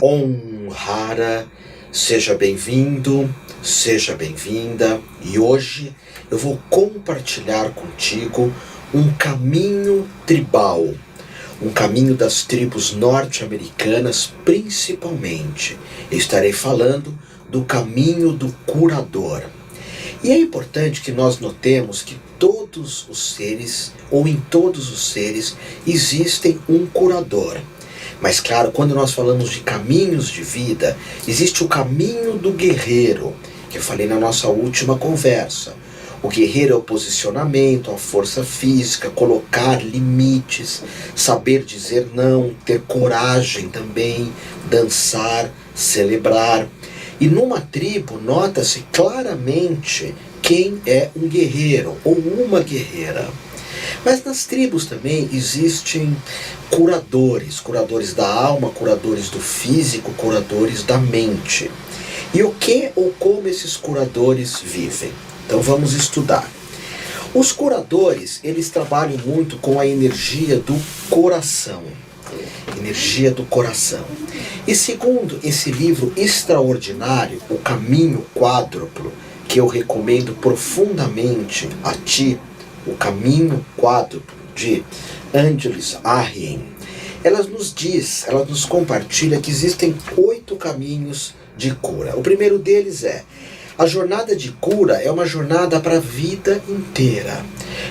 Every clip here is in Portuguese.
Om Hara, seja bem-vindo, seja bem-vinda, e hoje eu vou compartilhar contigo um caminho tribal, um caminho das tribos norte-americanas principalmente. Eu estarei falando do caminho do curador. E é importante que nós notemos que todos os seres, ou em todos os seres, existem um curador. Mas claro, quando nós falamos de caminhos de vida, existe o caminho do guerreiro, que eu falei na nossa última conversa. O guerreiro é o posicionamento, a força física, colocar limites, saber dizer não, ter coragem também, dançar, celebrar. E numa tribo nota-se claramente quem é um guerreiro ou uma guerreira. Mas nas tribos também existem curadores da alma, curadores do físico, curadores da mente. E o que ou como esses curadores vivem? Então vamos estudar. Os curadores, eles trabalham muito com a energia do coração. Energia do coração. E segundo esse livro extraordinário, O Caminho Quádruplo, que eu recomendo profundamente a ti, O Caminho Quádruplo, de Angelis Arrien, ela nos compartilha que existem 8 caminhos de cura. O primeiro deles é: a jornada de cura é uma jornada para a vida inteira.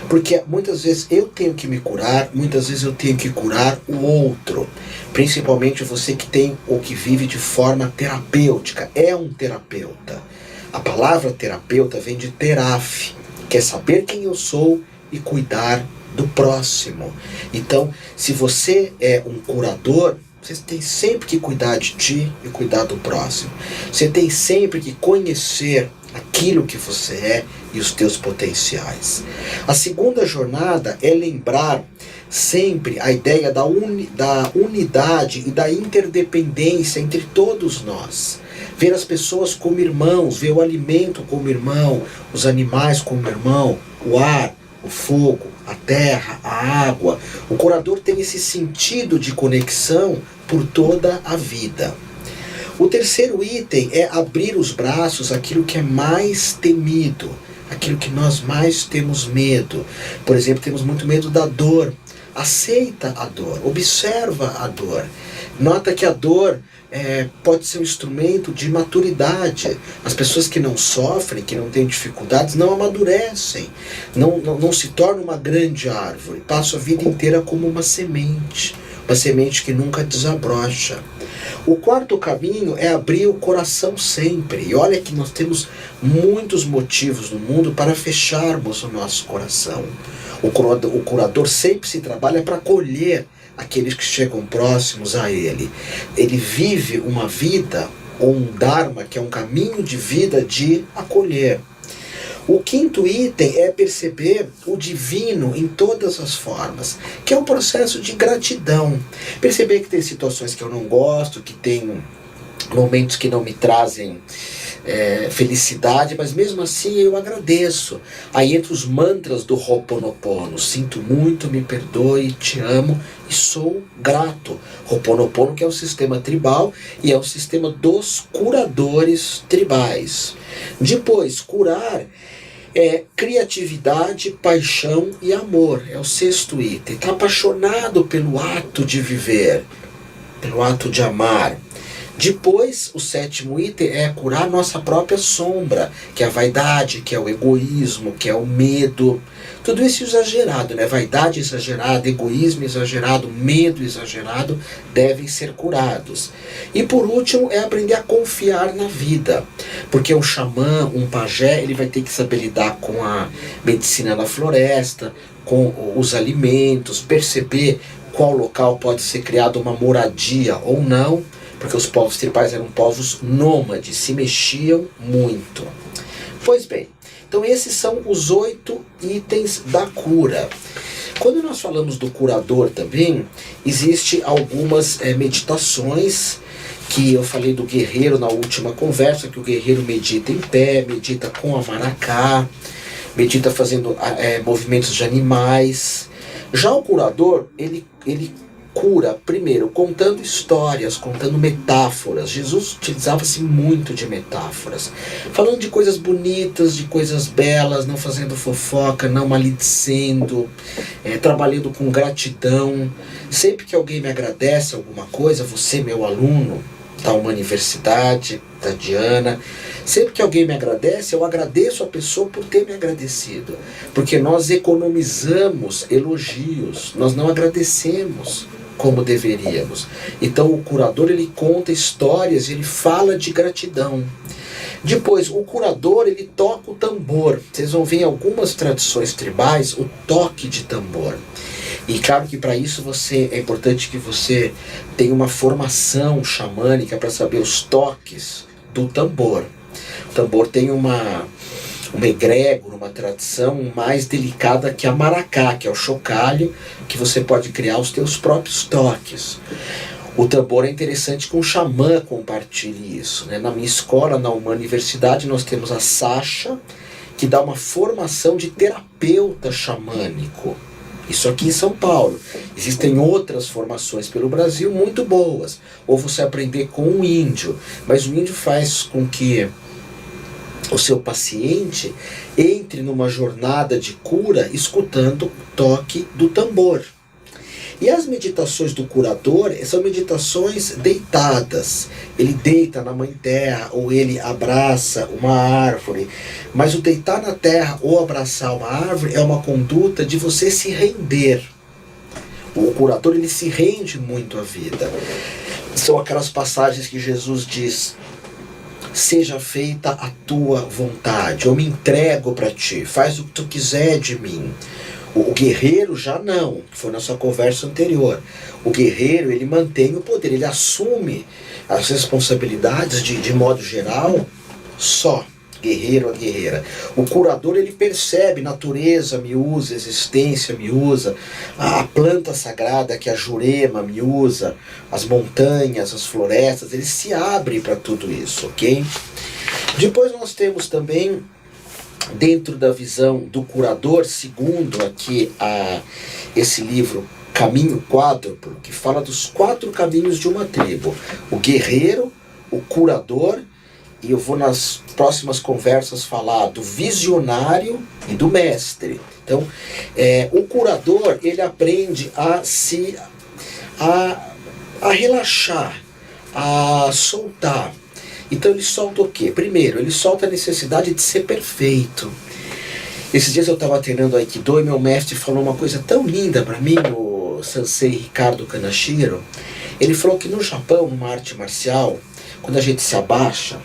Porque muitas vezes eu tenho que me curar, muitas vezes eu tenho que curar o outro. Principalmente você que tem ou que vive de forma terapêutica, é um terapeuta. A palavra terapeuta vem de teraf, que é saber quem eu sou e cuidar do próximo. Então, se você é um curador, você tem sempre que cuidar de ti e cuidar do próximo. Você tem sempre que conhecer aquilo que você é e os teus potenciais. A segunda jornada é lembrar sempre a ideia da unidade e da interdependência entre todos nós. Ver as pessoas como irmãos, ver o alimento como irmão, os animais como irmão, o ar, o fogo, a terra, a água. O curador tem esse sentido de conexão por toda a vida. O terceiro item é abrir os braços àquilo que é mais temido, aquilo que nós mais temos medo. Por exemplo, temos muito medo da dor. Aceita a dor, observa a dor. Nota que a dor pode ser um instrumento de maturidade. As pessoas que não sofrem, que não têm dificuldades, não amadurecem, não se tornam uma grande árvore, passam a vida inteira como uma semente que nunca desabrocha. O quarto caminho é abrir o coração sempre. E olha que nós temos muitos motivos no mundo para fecharmos o nosso coração. O curador sempre se trabalha para acolher aqueles que chegam próximos a ele. Ele vive uma vida, ou um dharma, que é um caminho de vida de acolher. O quinto item é perceber o divino em todas as formas, que é um processo de gratidão. Perceber que tem situações que eu não gosto, que tem momentos que não me trazem felicidade, mas mesmo assim eu agradeço. Aí entre os mantras do Ho'oponopono: sinto muito, me perdoe, te amo e sou grato. Ho'oponopono, que é o sistema tribal e é o sistema dos curadores tribais. Depois, curar é criatividade, paixão e amor. É o sexto item. Está apaixonado pelo ato de viver, pelo ato de amar. Depois, o sétimo item é curar nossa própria sombra, que é a vaidade, que é o egoísmo, que é o medo. Tudo isso exagerado, né? Vaidade exagerada, egoísmo exagerado, medo exagerado devem ser curados. E por último, é aprender a confiar na vida. Porque um xamã, um pajé, ele vai ter que saber lidar com a medicina da floresta, com os alimentos, perceber qual local pode ser criado uma moradia ou não. Porque os povos tribais eram povos nômades, se mexiam muito. Pois bem, então esses são os 8 itens da cura. Quando nós falamos do curador também, existe algumas meditações, que eu falei do guerreiro na última conversa, que o guerreiro medita em pé, medita com a maracá, medita fazendo movimentos de animais. Já o curador, ele cura, primeiro, contando histórias, contando metáforas. Jesus utilizava-se muito de metáforas, falando de coisas bonitas, de coisas belas, não fazendo fofoca, não maledicendo, trabalhando com gratidão. Sempre que alguém me agradece alguma coisa, você, meu aluno da uma universidade, da Diana, sempre que alguém me agradece, eu agradeço a pessoa por ter me agradecido, porque nós economizamos elogios, nós não agradecemos como deveríamos. Então o curador, ele conta histórias, ele fala de gratidão. Depois, o curador, ele toca o tambor. Vocês vão ver em algumas tradições tribais o toque de tambor. E claro que para isso é importante que você tenha uma formação xamânica para saber os toques do tambor. O tambor tem uma egrégora, uma tradição mais delicada que a maracá, que é o chocalho, que você pode criar os teus próprios toques. O tambor é interessante que um xamã compartilhe isso, né? Na minha escola, na uma universidade, nós temos a Sasha, que dá uma formação de terapeuta xamânico. Isso aqui em São Paulo. Existem outras formações pelo Brasil muito boas. Ou você aprender com um índio. Mas o índio faz com que o seu paciente entre numa jornada de cura escutando o toque do tambor. E as meditações do curador são meditações deitadas. Ele deita na mãe terra ou ele abraça uma árvore. Mas o deitar na terra ou abraçar uma árvore é uma conduta de você se render. O curador, ele se rende muito à vida. São aquelas passagens que Jesus diz: seja feita a tua vontade, eu me entrego para ti, faz o que tu quiser de mim. O guerreiro já não, que foi na sua conversa anterior. O guerreiro, ele mantém o poder, ele assume as responsabilidades de modo geral, só. Guerreiro, a guerreira. O curador, ele percebe, natureza me usa, existência me usa, a planta sagrada que é a Jurema me usa, as montanhas, as florestas, ele se abre para tudo isso, ok? Depois nós temos também, dentro da visão do curador, segundo aqui esse livro Caminho Quádruplo, que fala dos 4 caminhos de uma tribo: o guerreiro, o curador, e eu vou nas próximas conversas falar do visionário e do mestre. Então, o curador, ele aprende a relaxar, a soltar. Então ele solta o quê? Primeiro, ele solta a necessidade de ser perfeito. Esses dias eu estava treinando Aikido e meu mestre falou uma coisa tão linda para mim, o sensei Ricardo Kanashiro. Ele falou que no Japão, numa arte marcial, quando a gente se abaixa,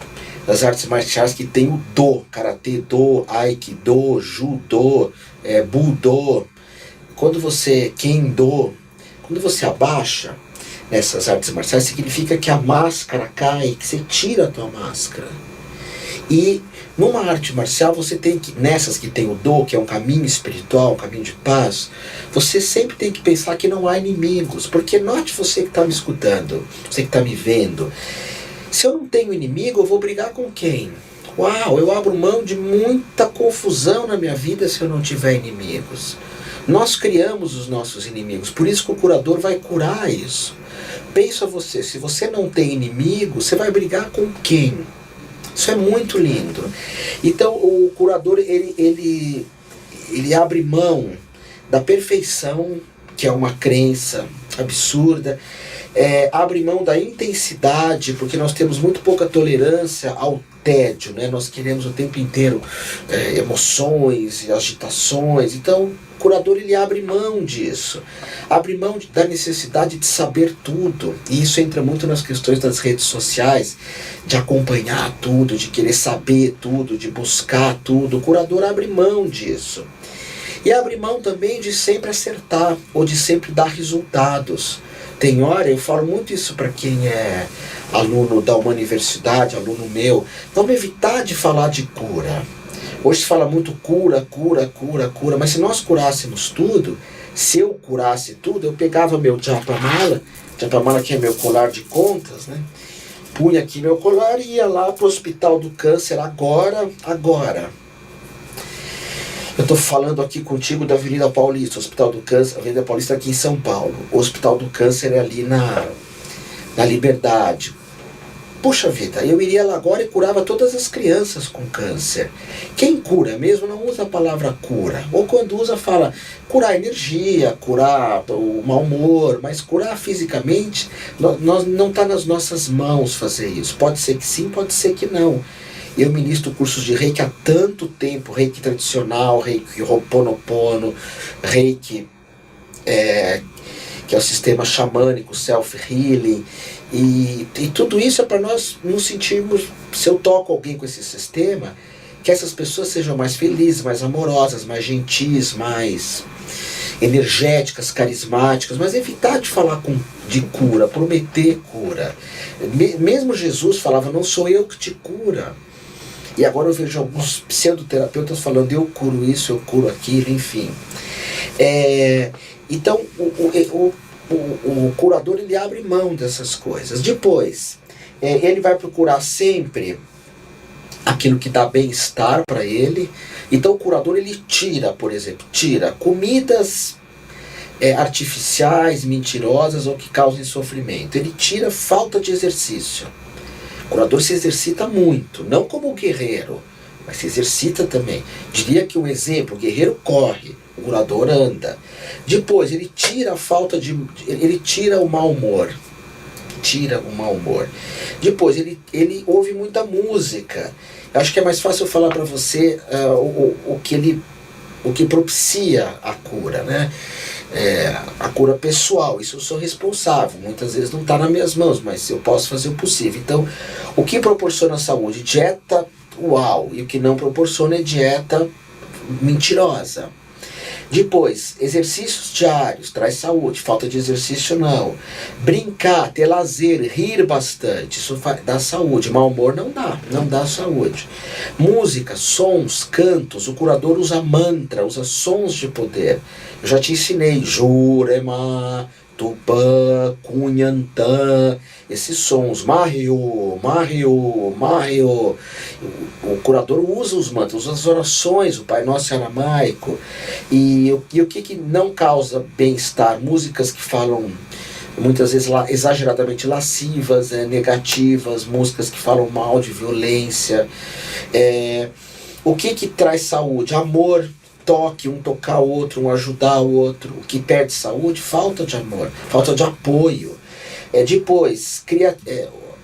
das artes marciais que tem o do, karatê do, aikido, judo, budo, quando você abaixa nessas artes marciais, significa que a máscara cai, que você tira a tua máscara. E numa arte marcial você tem que, nessas que tem o do, que é um caminho espiritual, um caminho de paz, você sempre tem que pensar que não há inimigos, porque note você que está me escutando, você que está me vendo, se eu não tenho inimigo, eu vou brigar com quem? Uau, eu abro mão de muita confusão na minha vida se eu não tiver inimigos. Nós criamos os nossos inimigos, por isso que o curador vai curar isso. Pensa você, se você não tem inimigo, você vai brigar com quem? Isso é muito lindo. Então o curador, ele abre mão da perfeição, que é uma crença absurda, abre mão da intensidade, porque nós temos muito pouca tolerância ao tédio, né? Nós queremos o tempo inteiro emoções e agitações. Então o curador, ele abre mão disso, abre mão da necessidade de saber tudo, e isso entra muito nas questões das redes sociais, de acompanhar tudo, de querer saber tudo, de buscar tudo. O curador abre mão disso, e abre mão também de sempre acertar, ou de sempre dar resultados. Tem hora, eu falo muito isso para quem é aluno da uma universidade, aluno meu, vamos evitar de falar de cura. Hoje se fala muito cura, mas se nós curássemos tudo, se eu curasse tudo, eu pegava meu japamala que é meu colar de contas, né? Punha aqui meu colar e ia lá pro Hospital do Câncer agora. Eu estou falando aqui contigo da Avenida Paulista, Hospital do Câncer, Avenida Paulista aqui em São Paulo. O Hospital do Câncer é ali na Liberdade. Puxa vida, eu iria lá agora e curava todas as crianças com câncer. Quem cura mesmo não usa a palavra cura. Ou quando usa fala curar a energia, curar o mau humor, mas curar fisicamente, não está nas nossas mãos fazer isso. Pode ser que sim, pode ser que não. Eu ministro cursos de Reiki há tanto tempo, Reiki tradicional, Reiki Ho'oponopono, Reiki que é o sistema xamânico, self-healing, e tudo isso é para nós nos sentirmos, se eu toco alguém com esse sistema, que essas pessoas sejam mais felizes, mais amorosas, mais gentis, mais energéticas, carismáticas, mas evitar de falar de cura, prometer cura. Mesmo Jesus falava, não sou eu que te cura. E agora eu vejo alguns pseudoterapeutas falando, eu curo isso, eu curo aquilo, enfim. Então, o curador, ele abre mão dessas coisas. Depois, ele vai procurar sempre aquilo que dá bem-estar para ele. Então, o curador, ele tira, por exemplo, comidas artificiais, mentirosas ou que causem sofrimento. Ele tira falta de exercício. O curador se exercita muito, não como o guerreiro, mas se exercita também. Diria que um exemplo, o guerreiro corre, o curador anda. Depois, ele tira a falta de... ele tira o mau humor. Tira o mau humor. Depois, ele ouve muita música. Eu acho que é mais fácil eu falar para você o que propicia a cura, né? A cura pessoal, isso eu sou responsável, muitas vezes não está nas minhas mãos, mas eu posso fazer o possível. Então, o que proporciona saúde? Dieta, uau, e o que não proporciona é dieta mentirosa. Depois, exercícios diários, traz saúde, falta de exercício não. Brincar, ter lazer, rir bastante, isso dá saúde. Mau humor não dá saúde. Música, sons, cantos, o curador usa mantra, usa sons de poder. Eu já te ensinei, Jurema, Tupã, Cunhantã, esses sons, Mahyo. O curador usa os mantras, usa as orações, o Pai Nosso aramaico. E o que não causa bem-estar? Músicas que falam, muitas vezes exageradamente lascivas, negativas, músicas que falam mal de violência. O que traz saúde? Amor. Toque, um tocar o outro, um ajudar o outro. O que perde saúde? Falta de amor, falta de apoio. Depois,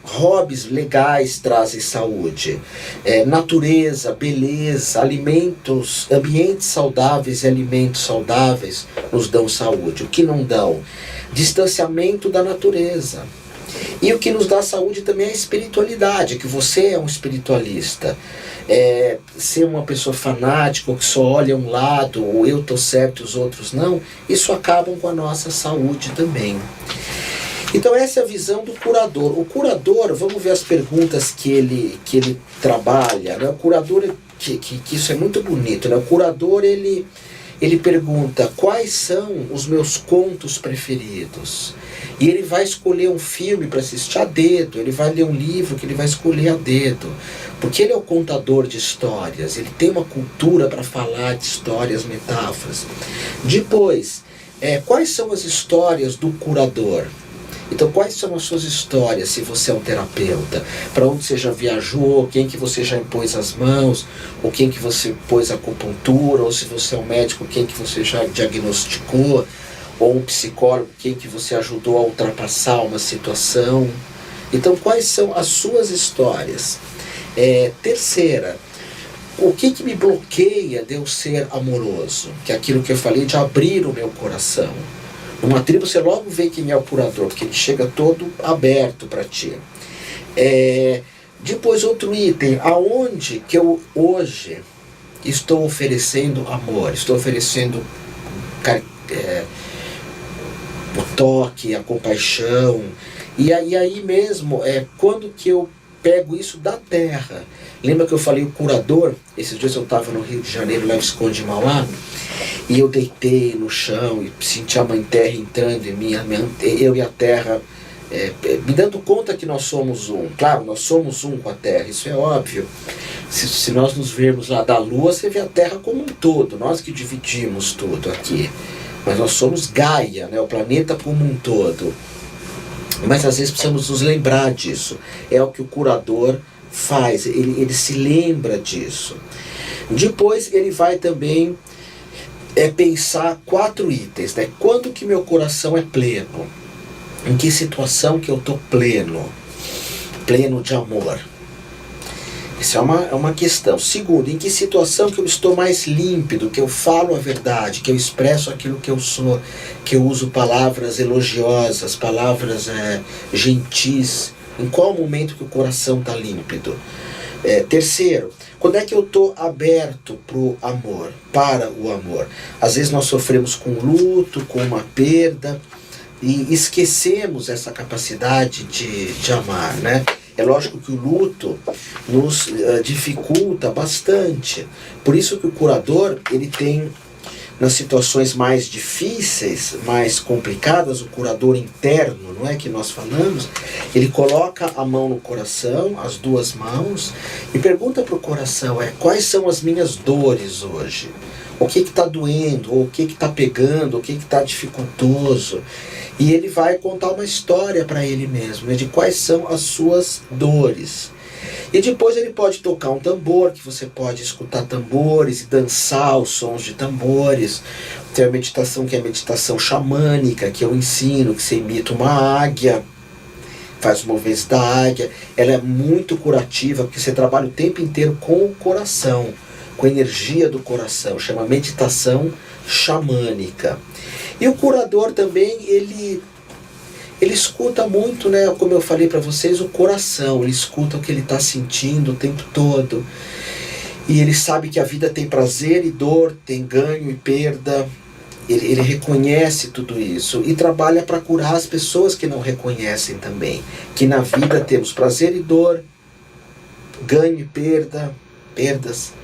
hobbies legais trazem saúde. Natureza, beleza, alimentos, ambientes saudáveis e alimentos saudáveis nos dão saúde. O que não dão? Distanciamento da natureza. E o que nos dá saúde também é a espiritualidade, que você é um espiritualista. Ser uma pessoa fanática, ou que só olha um lado, ou eu estou certo e os outros não, isso acaba com a nossa saúde também. Então essa é a visão do curador. O curador, vamos ver as perguntas que ele trabalha, né? O curador, que isso é muito bonito, né? O curador, ele pergunta quais são os meus contos preferidos. E ele vai escolher um filme para assistir a dedo, ele vai ler um livro que ele vai escolher a dedo. Porque ele é o contador de histórias, ele tem uma cultura para falar de histórias, metáforas. Depois, quais são as histórias do curador? Então, quais são as suas histórias, se você é um terapeuta? Para onde você já viajou, quem que você já impôs as mãos, ou quem que você pôs a acupuntura, ou se você é um médico, quem que você já diagnosticou, ou um psicólogo, quem que você ajudou a ultrapassar uma situação. Então, quais são as suas histórias? Terceira, o que me bloqueia de eu ser amoroso? Que é aquilo que eu falei de abrir o meu coração. Numa tribo você logo vê quem é o curador, porque ele chega todo aberto para ti. Depois outro item, aonde que eu hoje estou oferecendo amor, estou oferecendo o toque, a compaixão. E aí mesmo, quando que eu pego isso da terra. Lembra que eu falei o curador? Esses dias eu estava no Rio de Janeiro, lá no Visconde de Mauá, e eu deitei no chão e senti a Mãe Terra entrando em mim, eu e a terra me dando conta que nós somos um. Claro, nós somos um com a Terra, isso é óbvio. Se nós nos vermos lá da Lua, você vê a Terra como um todo, nós que dividimos tudo aqui. Mas nós somos Gaia, né, o planeta como um todo. Mas às vezes precisamos nos lembrar disso. É o que o curador faz, ele se lembra disso. Depois ele vai também pensar 4 itens, né? Quando que meu coração é pleno? Em que situação que eu estou pleno? Pleno de amor. Isso é uma questão. Segundo, em que situação que eu estou mais límpido, que eu falo a verdade, que eu expresso aquilo que eu sou, que eu uso palavras elogiosas, palavras gentis. Em qual momento que o coração está límpido? Terceiro, quando é que eu estou aberto pro amor, para o amor? Às vezes nós sofremos com luto, com uma perda, e esquecemos essa capacidade de amar, né? É lógico que o luto nos dificulta bastante. Por isso que o curador, ele tem, nas situações mais difíceis, mais complicadas, o curador interno, não é que nós falamos, ele coloca a mão no coração, as 2 mãos, e pergunta para o coração, quais são as minhas dores hoje? O que está doendo, ou o que está pegando, o que está dificultoso? E ele vai contar uma história para ele mesmo, né, de quais são as suas dores. E depois ele pode tocar um tambor, que você pode escutar tambores e dançar os sons de tambores. Tem a meditação que é a meditação xamânica, que eu ensino, que você imita uma águia, faz os movimentos da águia. Ela é muito curativa, porque você trabalha o tempo inteiro com o coração, com a energia do coração, chama meditação xamânica. E o curador também, ele escuta muito, né, como eu falei para vocês, o coração. Ele escuta o que ele está sentindo o tempo todo. E ele sabe que a vida tem prazer e dor, tem ganho e perda. Ele reconhece tudo isso e trabalha para curar as pessoas que não reconhecem também. Que na vida temos prazer e dor, ganho e perdas,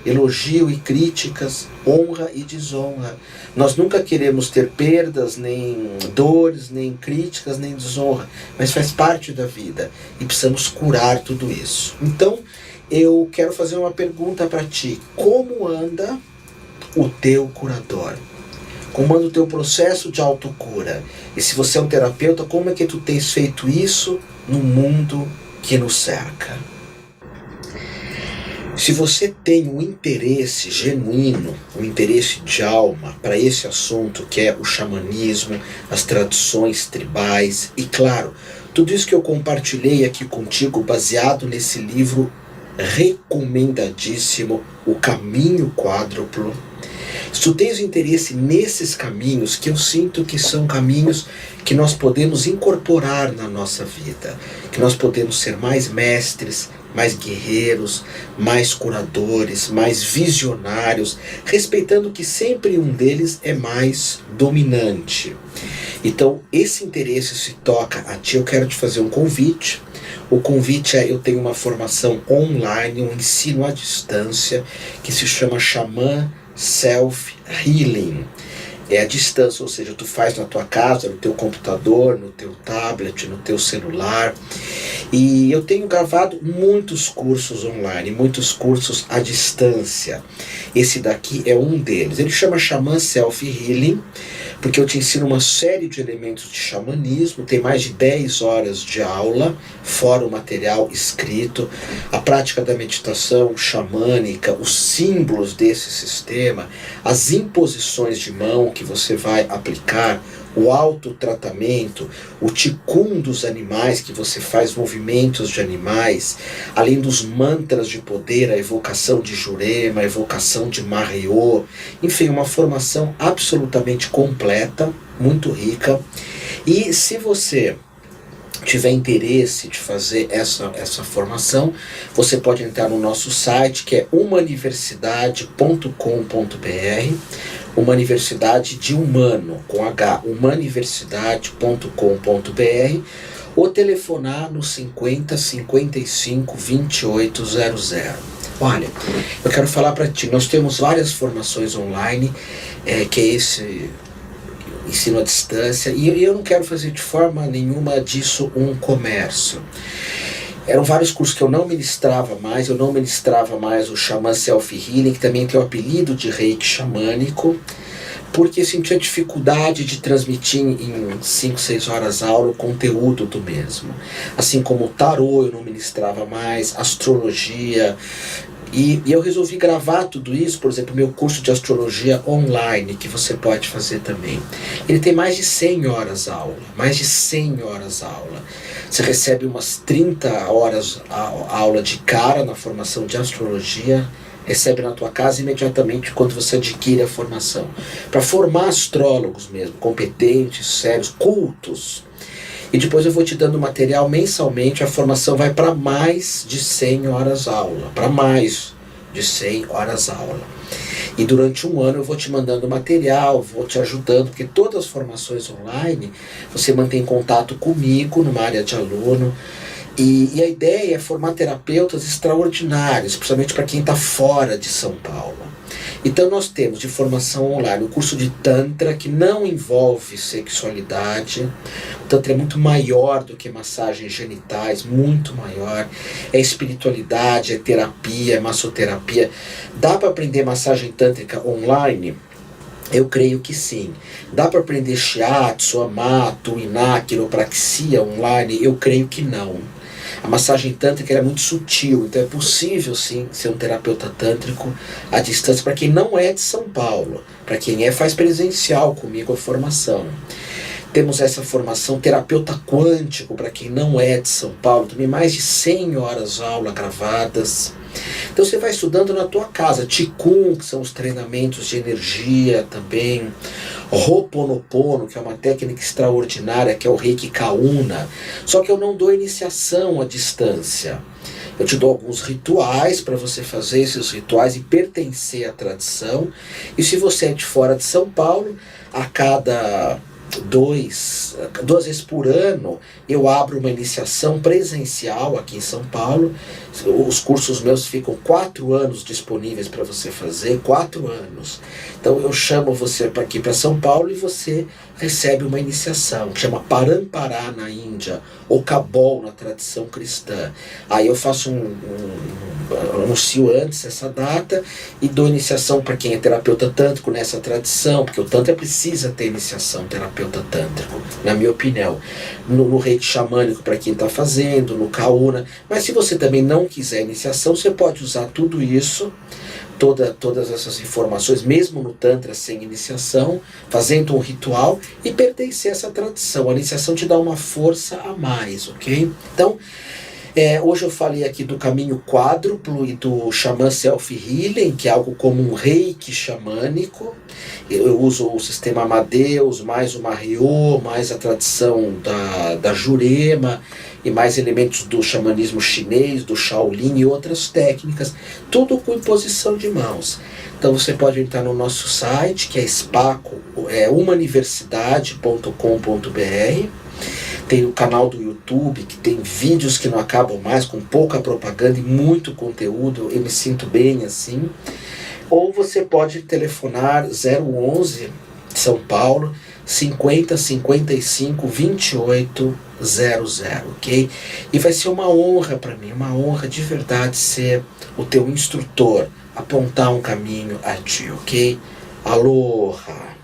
elogio e críticas, honra e desonra. Nós nunca queremos ter perdas, nem dores, nem críticas, nem desonra, mas faz parte da vida e precisamos curar tudo isso. Então, eu quero fazer uma pergunta para ti. Como anda o teu curador? Como anda o teu processo de autocura? E se você é um terapeuta, como é que tu tens feito isso no mundo que nos cerca? Se você tem um interesse genuíno, um interesse de alma para esse assunto que é o xamanismo, as tradições tribais e, claro, tudo isso que eu compartilhei aqui contigo baseado nesse livro recomendadíssimo, O Caminho Quádruplo. Se tu tens interesse nesses caminhos, que eu sinto que são caminhos que nós podemos incorporar na nossa vida, que nós podemos ser mais mestres, mais guerreiros, mais curadores, mais visionários, respeitando que sempre um deles é mais dominante. Então, esse interesse se toca a ti, eu quero te fazer um convite. O convite eu tenho uma formação online, um ensino à distância, que se chama Xamã Self-Healing. É a distância, ou seja, tu faz na tua casa, no teu computador, no teu tablet, no teu celular. E eu tenho gravado muitos cursos online, muitos cursos à distância. Esse daqui é um deles. Ele chama Xamã Self-Healing, porque eu te ensino uma série de elementos de xamanismo, tem mais de 10 horas de aula, fora o material escrito, a prática da meditação xamânica, os símbolos desse sistema, as imposições de mão que você vai aplicar, o autotratamento, o ticum dos animais, que você faz movimentos de animais, além dos mantras de poder, a evocação de Jurema, a evocação de Mahriô, enfim, uma formação absolutamente completa, muito rica. E se você tiver interesse de fazer essa formação, você pode entrar no nosso site, que é humaniversidade.com.br, uma universidade de humano, com H, humaniversidade.com.br, ou telefonar no 50 55 2800. Olha, eu quero falar para ti, nós temos várias formações online, que é ensino à distância, e eu não quero fazer de forma nenhuma disso um comércio. Eram vários cursos que eu não ministrava mais o Xamã Self-Healing, que também tem o apelido de Reiki Xamânico, porque eu sentia dificuldade de transmitir em 5, 6 horas aula o conteúdo do mesmo. Assim como o tarô eu não ministrava mais, astrologia, e eu resolvi gravar tudo isso, por exemplo, meu curso de astrologia online, que você pode fazer também. Ele tem mais de 100 horas aula, Você recebe umas 30 horas aula de cara na formação de astrologia, recebe na tua casa imediatamente quando você adquire a formação. Para formar astrólogos mesmo, competentes, sérios, cultos. E depois eu vou te dando material mensalmente, a formação vai para mais de 100 horas aula. E durante um ano eu vou te mandando material, vou te ajudando, porque todas as formações online, você mantém contato comigo numa área de aluno. E a ideia é formar terapeutas extraordinários, principalmente para quem está fora de São Paulo. Então nós temos de formação online o curso de Tantra, que não envolve sexualidade. O Tantra é muito maior do que massagens genitais, muito maior. É espiritualidade, é terapia, é massoterapia. Dá para aprender massagem tântrica online? Eu creio que sim. Dá para aprender shiatsu, amato, iná, quiropraxia online? Eu creio que não. A massagem tântrica é muito sutil, então é possível sim ser um terapeuta tântrico à distância para quem não é de São Paulo. Para quem é, faz presencial comigo a formação. Temos essa formação terapeuta quântico para quem não é de São Paulo, também mais de 100 horas aula gravadas. Então você vai estudando na tua casa. Qigong, que são os treinamentos de energia também. Ho'oponopono, que é uma técnica extraordinária, que é o Reiki Kauna. Só que eu não dou iniciação à distância. Eu te dou alguns rituais para você fazer esses rituais e pertencer à tradição. E se você é de fora de São Paulo, a cada duas vezes por ano eu abro uma iniciação presencial aqui em São Paulo. Os cursos meus ficam 4 anos disponíveis para você fazer, 4 anos. Então eu chamo você para aqui para São Paulo e você recebe uma iniciação que chama Parampará na Índia, ou Cabol na tradição cristã. Aí eu faço anuncio antes essa data e dou iniciação para quem é terapeuta tântrico nessa tradição, porque o Tantra precisa ter iniciação, terapeuta tântrico, na minha opinião. No Reiki Xamânico para quem está fazendo, no Kauna. Mas se você também não quiser iniciação, você pode usar tudo isso, todas essas informações, mesmo no Tantra sem iniciação, fazendo um ritual e pertencer a essa tradição. A iniciação te dá uma força a mais, ok? Então, hoje eu falei aqui do caminho quádruplo e do Xamã Self-Healing, que é algo como um reiki xamânico. Eu uso o sistema Amadeus, mais o Mahyo, mais a tradição da Jurema, e mais elementos do xamanismo chinês, do Shaolin e outras técnicas, tudo com imposição de mãos. Então você pode entrar no nosso site, que é umauniversidade.com.br. Tem o canal do YouTube, que tem vídeos que não acabam mais, com pouca propaganda e muito conteúdo. Eu me sinto bem assim. Ou você pode telefonar 011 São Paulo 50 55 28 00, ok? E vai ser uma honra para mim, uma honra de verdade ser o teu instrutor, apontar um caminho a ti, ok? Aloha!